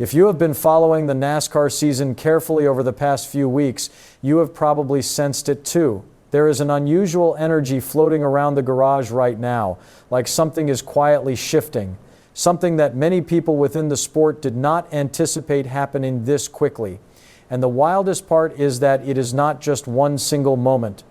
If you have been following the NASCAR season carefully over the past few weeks, you have probably sensed it too. There is an unusual energy floating around the garage right now, like something is quietly shifting, something that many people within the sport did not anticipate happening this quickly. And the wildest part is that it is not just one single moment.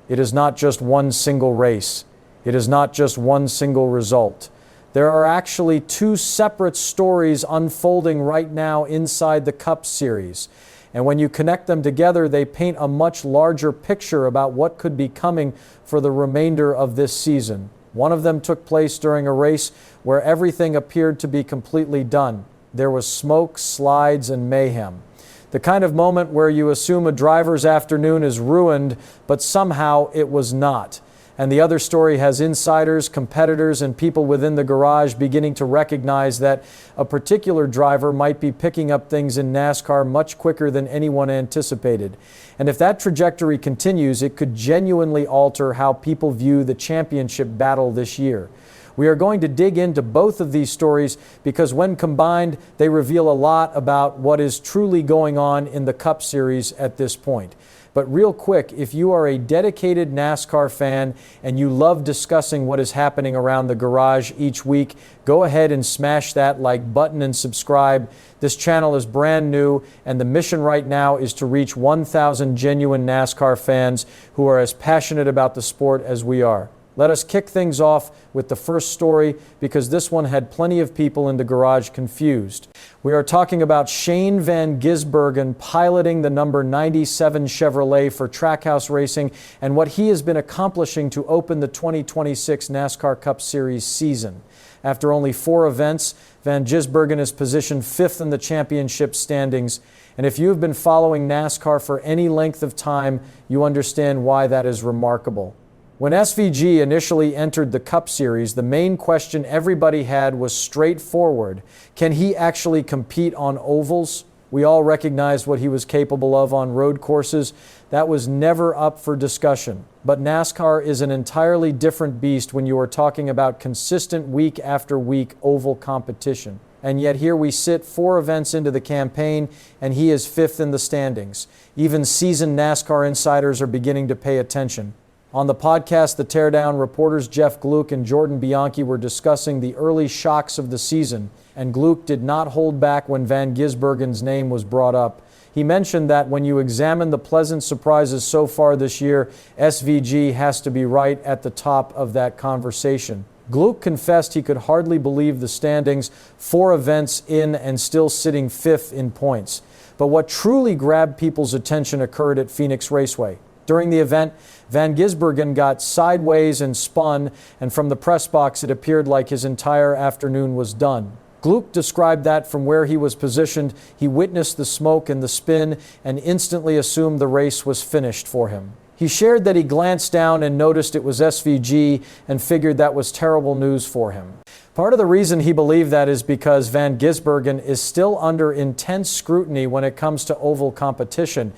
It is not just one single race. It is not just one single result. There are actually two separate stories unfolding right now inside the Cup Series. And when you connect them together, they paint a much larger picture about what could be coming for the remainder of this season. One of them took place during a race where everything appeared to be completely done. There was smoke, slides, and mayhem. The kind of moment where you assume a driver's afternoon is ruined, but somehow it was not. And the other story has insiders, competitors, and people within the garage beginning to recognize that a particular driver might be picking up things in NASCAR much quicker than anyone anticipated. And if that trajectory continues, it could genuinely alter how people view the championship battle this year. We are going to dig into both of these stories because when combined, they reveal a lot about what is truly going on in the Cup Series at this point. But real quick, if you are a dedicated NASCAR fan and you love discussing what is happening around the garage each week, go ahead and smash that like button and subscribe. This channel is brand new, and the mission right now is to reach 1,000 genuine NASCAR fans who are as passionate about the sport as we are. Let us kick things off with the first story because this one had plenty of people in the garage confused. We are talking about Shane Van Gisbergen piloting the number 97 Chevrolet for Trackhouse Racing and what he has been accomplishing to open the 2026 NASCAR Cup Series season. After only 4 events, Van Gisbergen is positioned 5th in the championship standings. And if you have been following NASCAR for any length of time, you understand why that is remarkable. When SVG initially entered the Cup Series, the main question everybody had was straightforward. Can he actually compete on ovals? We all recognized what he was capable of on road courses. That was never up for discussion. But NASCAR is an entirely different beast when you are talking about consistent week after week oval competition. And yet here we sit 4 events into the campaign, and he is 5th in the standings. Even seasoned NASCAR insiders are beginning to pay attention. On the podcast, the Teardown, reporters Jeff Gluck and Jordan Bianchi were discussing the early shocks of the season, and Gluck did not hold back when Van Gisbergen's name was brought up. He mentioned that when you examine the pleasant surprises so far this year, SVG has to be right at the top of that conversation. Gluck confessed he could hardly believe the standings, 4 events in and still sitting 5th in points. But what truly grabbed people's attention occurred at Phoenix Raceway. During the event, Van Gisbergen got sideways and spun, and from the press box it appeared like his entire afternoon was done. Gluck described that from where he was positioned, he witnessed the smoke and the spin and instantly assumed the race was finished for him. He shared that he glanced down and noticed it was SVG and figured that was terrible news for him. Part of the reason he believed that is because Van Gisbergen is still under intense scrutiny when it comes to oval competition.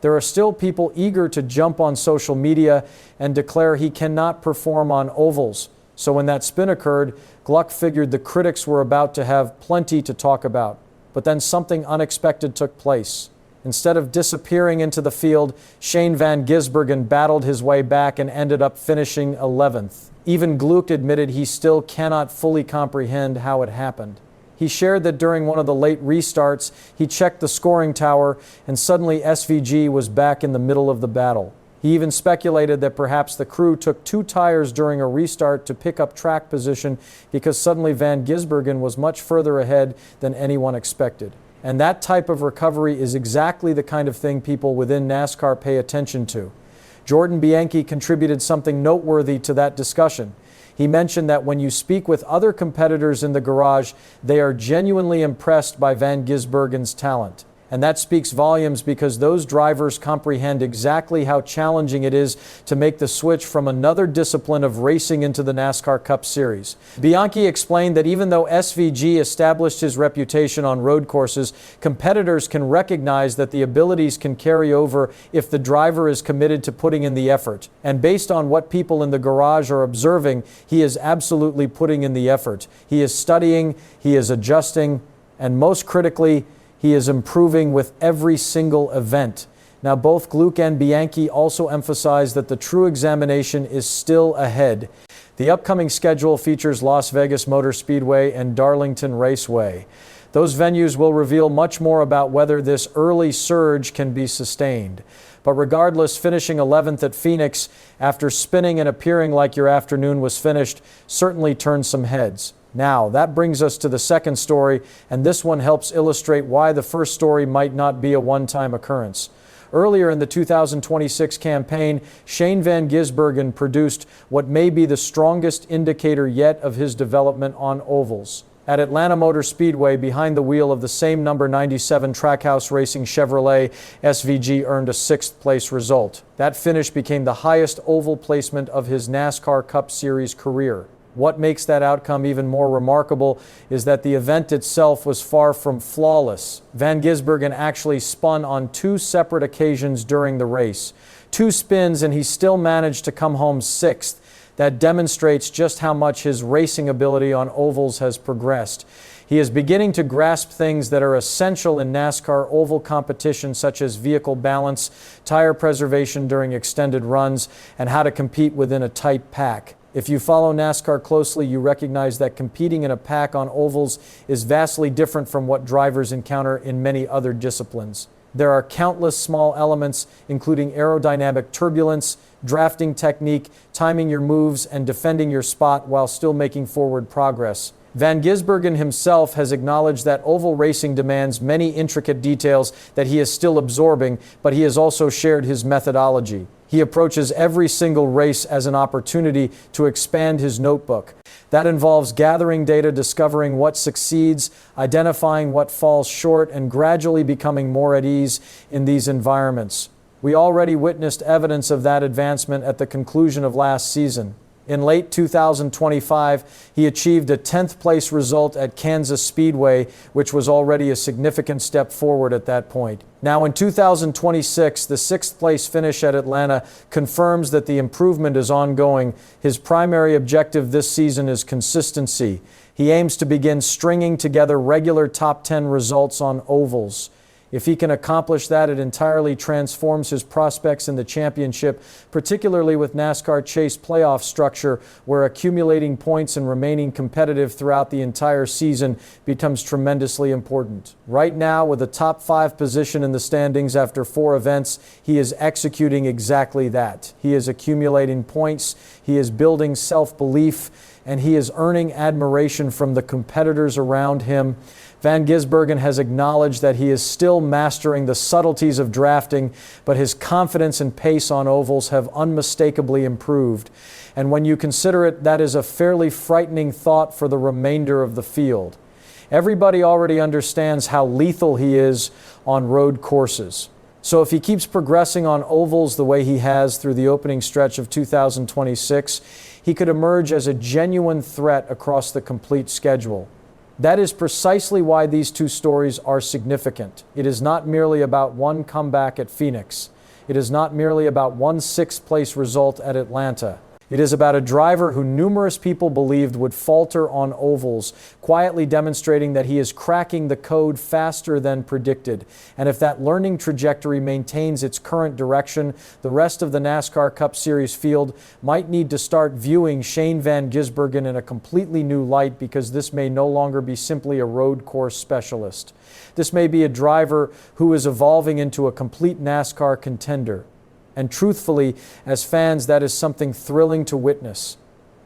There are still people eager to jump on social media and declare he cannot perform on ovals. So when that spin occurred, Gluck figured the critics were about to have plenty to talk about. But then something unexpected took place. Instead of disappearing into the field, Shane Van Gisbergen battled his way back and ended up finishing 11th. Even Gluck admitted he still cannot fully comprehend how it happened. He shared that during one of the late restarts, he checked the scoring tower and suddenly SVG was back in the middle of the battle. He even speculated that perhaps the crew took 2 tires during a restart to pick up track position because suddenly Van Gisbergen was much further ahead than anyone expected. And that type of recovery is exactly the kind of thing people within NASCAR pay attention to. Jordan Bianchi contributed something noteworthy to that discussion. He mentioned that when you speak with other competitors in the garage, they are genuinely impressed by Van Gisbergen's talent. And that speaks volumes because those drivers comprehend exactly how challenging it is to make the switch from another discipline of racing into the NASCAR Cup Series. Bianchi explained that even though SVG established his reputation on road courses, competitors can recognize that the abilities can carry over if the driver is committed to putting in the effort. And based on what people in the garage are observing, he is absolutely putting in the effort. He is studying, he is adjusting, And most critically, he is improving with every single event. Now, both Gluck and Bianchi also emphasize that the true examination is still ahead. The upcoming schedule features Las Vegas Motor Speedway and Darlington Raceway. Those venues will reveal much more about whether this early surge can be sustained. But regardless, finishing 11th at Phoenix after spinning and appearing like your afternoon was finished certainly turned some heads. Now, that brings us to the second story, and this one helps illustrate why the first story might not be a one-time occurrence. Earlier in the 2026 campaign, Shane Van Gisbergen produced what may be the strongest indicator yet of his development on ovals. At Atlanta Motor Speedway, behind the wheel of the same number 97 Trackhouse Racing Chevrolet, SVG earned a 6th place result. That finish became the highest oval placement of his NASCAR Cup Series career. What makes that outcome even more remarkable is that the event itself was far from flawless. Van Gisbergen actually spun on 2 separate occasions during the race. 2 spins and he still managed to come home 6th. That demonstrates just how much his racing ability on ovals has progressed. He is beginning to grasp things that are essential in NASCAR oval competition, such as vehicle balance, tire preservation during extended runs, and how to compete within a tight pack. If you follow NASCAR closely, you recognize that competing in a pack on ovals is vastly different from what drivers encounter in many other disciplines. There are countless small elements, including aerodynamic turbulence, drafting technique, timing your moves, and defending your spot while still making forward progress. Van Gisbergen himself has acknowledged that oval racing demands many intricate details that he is still absorbing, but he has also shared his methodology. He approaches every single race as an opportunity to expand his notebook. That involves gathering data, discovering what succeeds, identifying what falls short, and gradually becoming more at ease in these environments. We already witnessed evidence of that advancement at the conclusion of last season. In late 2025, he achieved a 10th place result at Kansas Speedway, which was already a significant step forward at that point. Now in 2026, the 6th place finish at Atlanta confirms that the improvement is ongoing. His primary objective this season is consistency. He aims to begin stringing together regular top 10 results on ovals. If he can accomplish that, it entirely transforms his prospects in the championship, particularly with NASCAR Chase playoff structure, where accumulating points and remaining competitive throughout the entire season becomes tremendously important. Right now, with a top 5 position in the standings after 4 events, he is executing exactly that. He is accumulating points, he is building self-belief, and he is earning admiration from the competitors around him. Van Gisbergen has acknowledged that he is still mastering the subtleties of drafting, but his confidence and pace on ovals have unmistakably improved. And when you consider it, that is a fairly frightening thought for the remainder of the field. Everybody already understands how lethal he is on road courses. So if he keeps progressing on ovals the way he has through the opening stretch of 2026, he could emerge as a genuine threat across the complete schedule. That is precisely why these 2 stories are significant. It is not merely about one comeback at Phoenix. It is not merely about one 6th place result at Atlanta. It is about a driver who numerous people believed would falter on ovals, quietly demonstrating that he is cracking the code faster than predicted. And if that learning trajectory maintains its current direction, the rest of the NASCAR Cup Series field might need to start viewing Shane Van Gisbergen in a completely new light, because this may no longer be simply a road course specialist. This may be a driver who is evolving into a complete NASCAR contender. And truthfully, as fans, that is something thrilling to witness.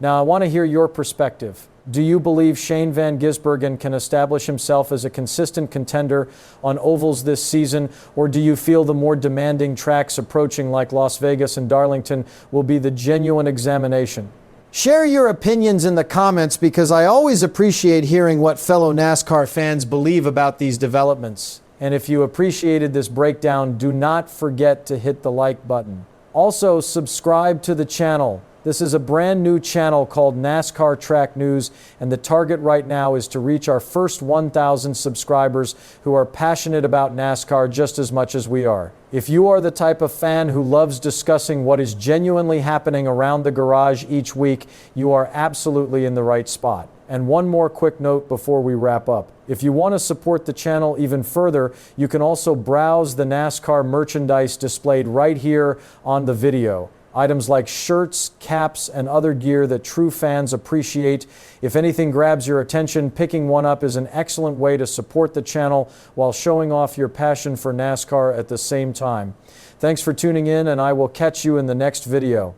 Now, I want to hear your perspective. Do you believe Shane Van Gisbergen can establish himself as a consistent contender on ovals this season, or do you feel the more demanding tracks approaching like Las Vegas and Darlington will be the genuine examination? Share your opinions in the comments, because I always appreciate hearing what fellow NASCAR fans believe about these developments. And if you appreciated this breakdown, do not forget to hit the like button. Also, subscribe to the channel. This is a brand new channel called NASCAR Track News, and the target right now is to reach our first 1,000 subscribers who are passionate about NASCAR just as much as we are. If you are the type of fan who loves discussing what is genuinely happening around the garage each week, you are absolutely in the right spot. And one more quick note before we wrap up. If you want to support the channel even further, you can also browse the NASCAR merchandise displayed right here on the video. Items like shirts, caps, and other gear that true fans appreciate. If anything grabs your attention, picking one up is an excellent way to support the channel while showing off your passion for NASCAR at the same time. Thanks for tuning in, and I will catch you in the next video.